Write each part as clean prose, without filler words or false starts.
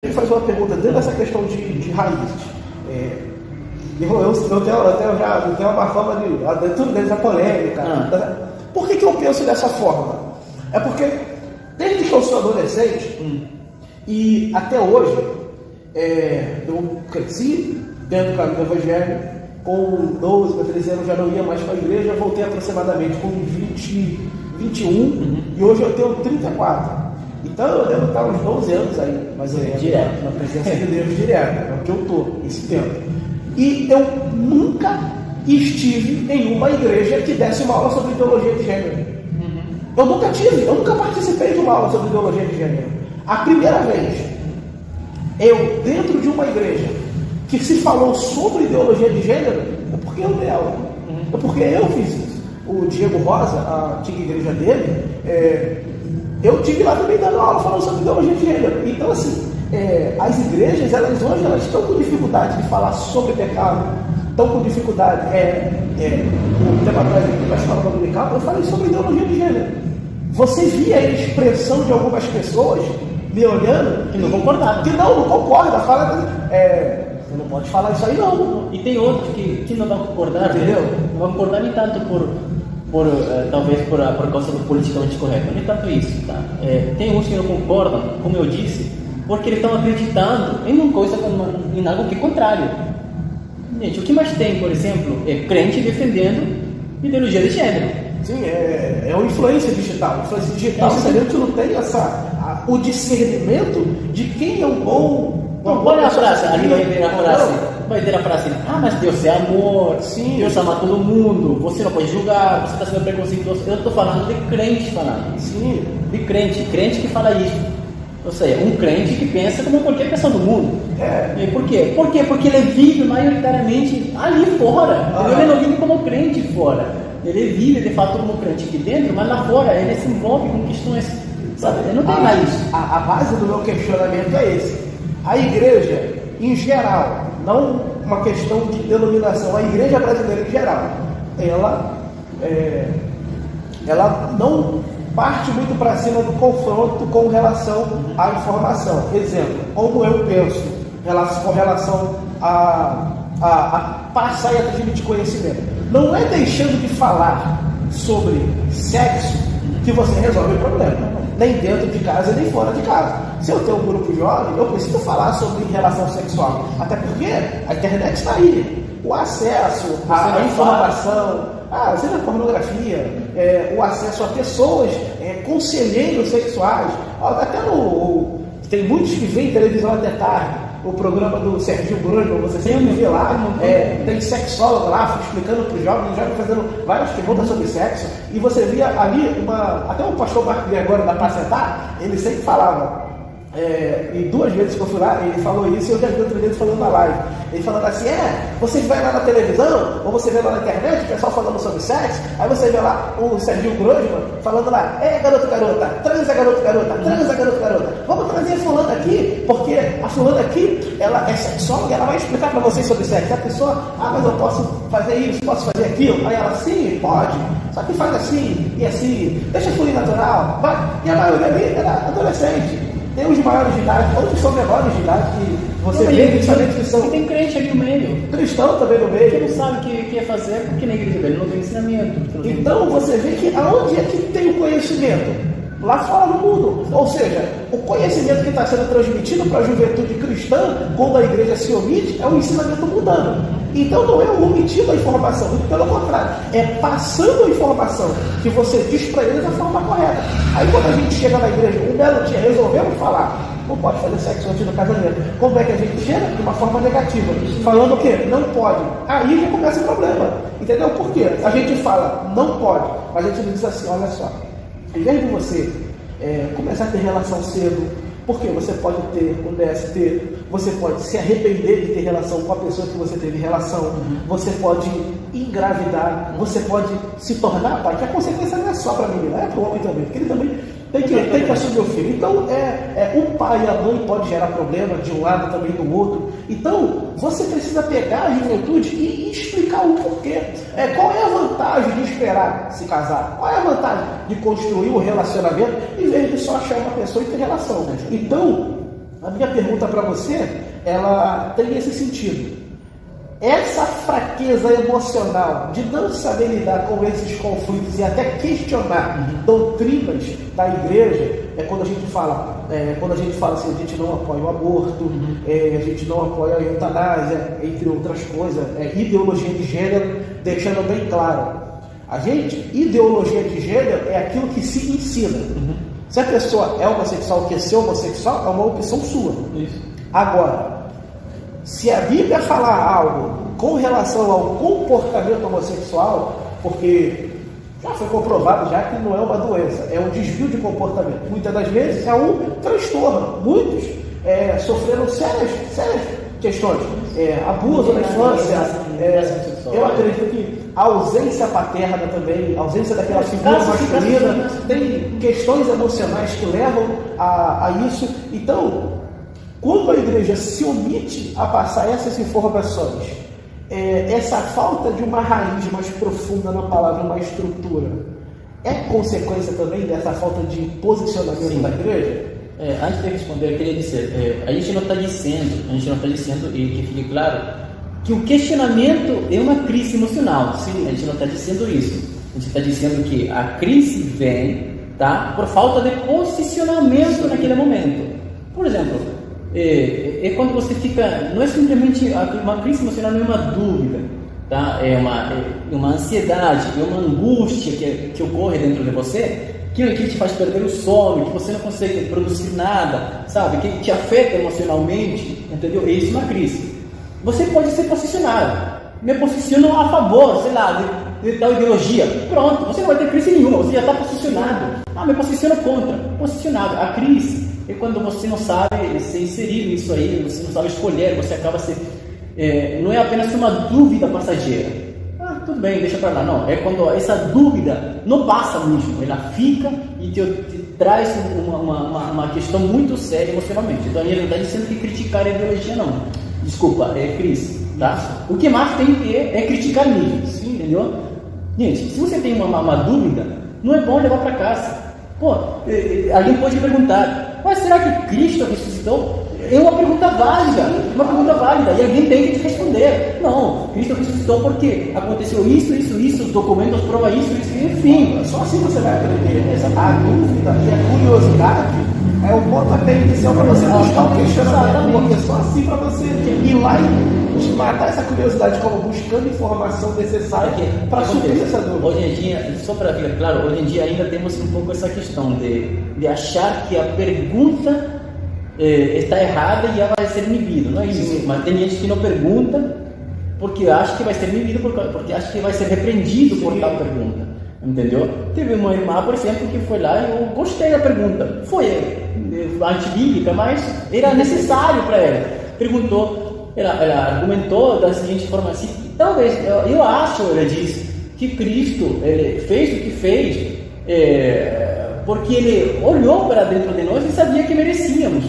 Ele faz uma pergunta dentro dessa questão de raízes. Eu tenho uma forma de tudo deles é polêmica. Por que eu penso dessa forma? É porque desde que eu sou adolescente e até hoje eu cresci dentro do caminho do evangelho. Com 12 para 13 anos já não ia mais para a igreja, voltei aproximadamente com 21 e hoje eu tenho 34. Então eu devo estar uns 12 anos aí, mais ou menos, direto, na presença de Deus direta, é o que eu estou esse tempo. E eu nunca estive em uma igreja que desse uma aula sobre ideologia de gênero. Eu nunca participei de uma aula sobre ideologia de gênero. A primeira vez, eu dentro de uma igreja que se falou sobre ideologia de gênero, é porque eu dei aula. É porque eu fiz isso. O Diego Rosa, a antiga igreja dele, eu tive lá também dando aula falando sobre ideologia de gênero. Então, assim, as igrejas, hoje, elas estão com dificuldade de falar sobre pecado, estão com dificuldade. Um tempo atrás, aqui na escola dominical, eu falei sobre ideologia de gênero. Você via a expressão de algumas pessoas me olhando que não concordavam. Que não concorda, fala. Você não pode falar isso aí, não. E tem outros que não vão concordar, entendeu? Não vão concordar nem tanto talvez por causa do politicamente correto, nem tanto isso, tá? Tem uns que não concordam, como eu disse, porque eles estão acreditando em uma coisa, em algo que é contrário. Gente, o que mais tem, por exemplo, é crente defendendo ideologia de gênero. Sim, é uma influência digital. Influência digital, se a gente não tem o discernimento de quem é o bom. Olha a frase, ali vai ter a frase, mas Deus é amor, sim. Deus ama todo mundo, você não pode julgar, você está sendo preconceituoso. Eu estou falando de crente falando. Sim. De crente que fala isso. Ou seja, um crente que pensa como qualquer pessoa do mundo. E por quê? Porque ele vive maioritariamente ali fora. Ele não vive como crente fora. Ele vive de fato como crente aqui dentro, mas lá fora ele se envolve com questões, sabe? Ele não tem mais isso. A base do meu questionamento é esse. A igreja, em geral, não uma questão de denominação, a igreja brasileira em geral, ela não parte muito para cima do confronto com relação à informação. Exemplo, como eu penso com relação a passar e a transmitir conhecimento. Não é deixando de falar sobre sexo que você resolve o problema. Nem dentro de casa, nem fora de casa. Se eu tenho um grupo jovem, eu preciso falar sobre relação sexual. Até porque a internet está aí. O acesso, a informação, seja a pornografia, o acesso a pessoas, conselheiros sexuais. Até tem muitos que veem televisão até tarde. O programa do Serginho Grosman, você sempre vê lá, tem sexólogo lá explicando para os jovens, fazendo várias perguntas sobre sexo, e você via ali até o pastor Marco agora da Pacentar, ele sempre falava, e 2 vezes que eu fui lá, ele falou isso, e eu já vi outras vezes falando na live, ele falando assim, você vai lá na televisão, ou você vê lá na internet, o pessoal falando sobre sexo, aí você vê lá o Serginho Grosman falando lá, garota, transa, garota, vamos trazer fulana aqui, porque a fulana aqui, ela é sexóloga, ela vai explicar para vocês sobre sexo. A pessoa, mas eu posso fazer isso, posso fazer aquilo? Aí ela, sim, pode, só que faz assim, e assim, deixa fluir natural, vai. E a maioria ali era adolescente. Tem os maiores de idade, outros são menores de idade, que você vê principalmente que são. Tem crente ali no meio. Cristão também no meio. Que não sabe o que é fazer, porque na igreja dele não tem ensinamento. Então você vê que aonde é que tem o conhecimento? Lá fora no mundo. Ou seja, o conhecimento que está sendo transmitido para a juventude cristã, quando a igreja se omite, é um ensinamento mundano. Então não é omitindo a informação, muito pelo contrário, é passando a informação que você diz para eles da forma correta. Aí quando a gente chega na igreja, um belo dia resolvemos falar, não pode fazer sexo antes do casamento. Como é que a gente chega? De uma forma negativa. Falando o quê? Não pode. Aí já começa o problema. Entendeu? Por quê? A gente fala, não pode, mas a gente diz assim, olha só, em vez de você começar a ter relação cedo, porque você pode ter um DST, você pode se arrepender de ter relação com a pessoa que você teve relação, você pode engravidar, você pode se tornar pai, que a consequência não é só para a menina, é para o homem também, porque ele também tem que assumir o filho. Então, o pai e a mãe pode gerar problema de um lado também do outro. Então, você precisa pegar a juventude e explicar o porquê. Qual é a vantagem de esperar se casar? Qual é a vantagem de construir um relacionamento em vez de só achar uma pessoa e ter relação? Então, A minha pergunta para você, ela tem esse sentido. Essa fraqueza emocional de não saber lidar com esses conflitos e até questionar doutrinas da igreja, é quando a gente fala assim, a gente não apoia o aborto, a gente não apoia a eutanásia, entre outras coisas, ideologia de gênero, deixando bem claro. Ideologia de gênero é aquilo que se ensina. Se a pessoa é homossexual, quer ser homossexual, é uma opção sua. Isso. Agora, se a Bíblia falar algo com relação ao comportamento homossexual, porque já foi comprovado já que não é uma doença, é um desvio de comportamento. Muitas das vezes é um transtorno. Muitos sofreram sérias questões, abuso na infância. Eu acredito que a ausência paterna também, a ausência daquela figura masculina, tem questões emocionais que levam a isso. Então, quando a igreja se omite a passar essas informações, essa falta de uma raiz mais profunda na palavra, uma estrutura, é consequência também dessa falta de posicionamento da igreja? Antes de responder, eu queria dizer, a gente não está dizendo, e que fique claro, que o questionamento é uma crise emocional. Sim, a gente não está dizendo isso. A gente está dizendo que a crise vem, tá, por falta de posicionamento naquele momento. Por exemplo, é quando você fica, não é simplesmente uma crise emocional, não é uma dúvida, tá? É uma ansiedade, é uma angústia que ocorre dentro de você, que te faz perder o sono, que você não consegue produzir nada, sabe? Que te afeta emocionalmente, entendeu? É isso, uma crise. Você pode ser posicionado. Me posiciono a favor, sei lá, de tal ideologia. Pronto, você não vai ter crise nenhuma, você já está posicionado. Me posiciono contra. Posicionado. A crise é quando você não sabe se inserir nisso aí, você não sabe escolher, você acaba se... não é apenas uma dúvida passageira. Tudo bem, deixa para lá. Não, é quando essa dúvida não passa mesmo, ela fica e te traz uma questão muito séria emocionalmente. Então, ele não está dizendo que criticar a ideologia, não. Desculpa, é crise, tá? O que mais tem que é criticar mesmo, entendeu? Gente, se você tem uma dúvida, não é bom levar para casa. Alguém pode perguntar, mas será que Cristo ressuscitou? É uma pergunta válida, e alguém tem que te responder. Não, Cristo ressuscitou porque aconteceu isso, os documentos provam isso, enfim. Só assim você vai aprender. A dúvida e a curiosidade é o pontapé inicial para você buscar o questionamento, porque só assim para você ir lá e matar essa curiosidade, como buscando informação necessária para suprir essa dúvida. Hoje em dia, só para ficar claro, hoje em dia ainda temos um pouco essa questão de achar que a pergunta está errada e ela vai ser inibida, não é isso? Sim. Mas tem gente que não pergunta porque acha que vai ser inibido, porque acha que vai ser repreendido por tal pergunta, entendeu? Teve uma irmã, por exemplo, que foi lá e eu gostei da pergunta, foi antibíblica, mas era necessário para ela. Perguntou, ela argumentou da seguinte forma assim, talvez, eu acho, ela disse, que Cristo fez o que fez porque ele olhou para dentro de nós e sabia que merecíamos.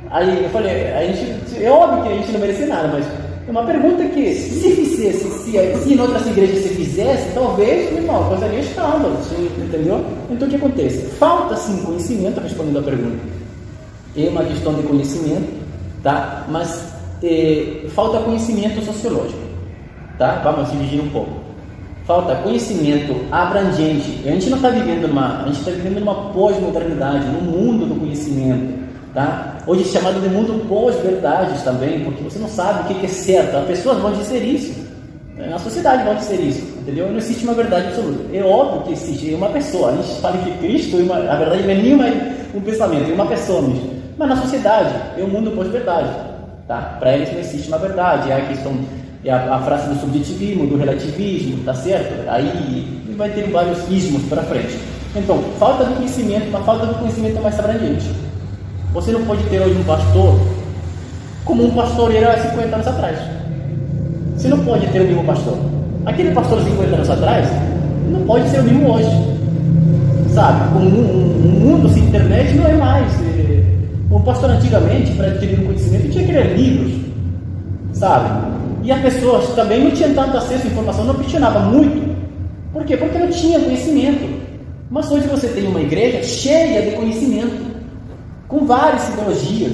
Aí eu falei, é óbvio que a gente não merecia nada, mas é uma pergunta que se fizesse, se em outras igrejas se fizesse, talvez, irmão, causaria escândalo, entendeu? Então o que acontece? Falta sim conhecimento, respondendo a pergunta. É uma questão de conhecimento, tá? Mas falta conhecimento sociológico, tá? Vamos dividir um pouco. Falta conhecimento abrangente. A gente não está vivendo numa pós-modernidade, num mundo do conhecimento. Tá? Hoje é chamado de mundo pós-verdades também, porque você não sabe o que é certo. As pessoas vão dizer isso, na sociedade vão dizer isso, entendeu? Não existe uma verdade absoluta. É óbvio que existe uma pessoa. A gente fala que Cristo, a verdade não é nem um pensamento, é uma pessoa mesmo. Mas na sociedade é um mundo pós-verdade. Tá? Para eles não existe uma verdade. É a questão, a frase do subjetivismo, do relativismo, tá certo? Aí vai ter vários ismos para frente. Então, falta de conhecimento, uma falta de conhecimento mais abrangente. Você não pode ter hoje um pastor como um pastor era há 50 anos atrás. Você não pode ter o mesmo pastor. Aquele pastor 50 anos atrás não pode ser o mesmo hoje. Sabe? Com um mundo sem internet não é mais. O pastor antigamente, para adquirir um conhecimento, tinha que ler livros. Sabe? E as pessoas também não tinham tanto acesso à informação, não questionavam muito. Por quê? Porque não tinha conhecimento. Mas hoje você tem uma igreja cheia de conhecimento, com várias ideologias,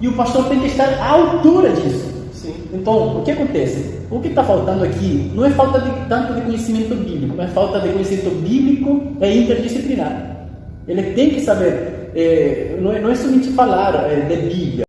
E o pastor tem que estar à altura disso. Sim. Então, o que acontece? O que está faltando aqui não é falta de tanto de conhecimento bíblico, mas falta de conhecimento bíblico e interdisciplinar. Ele tem que saber, não é somente falar de Bíblia.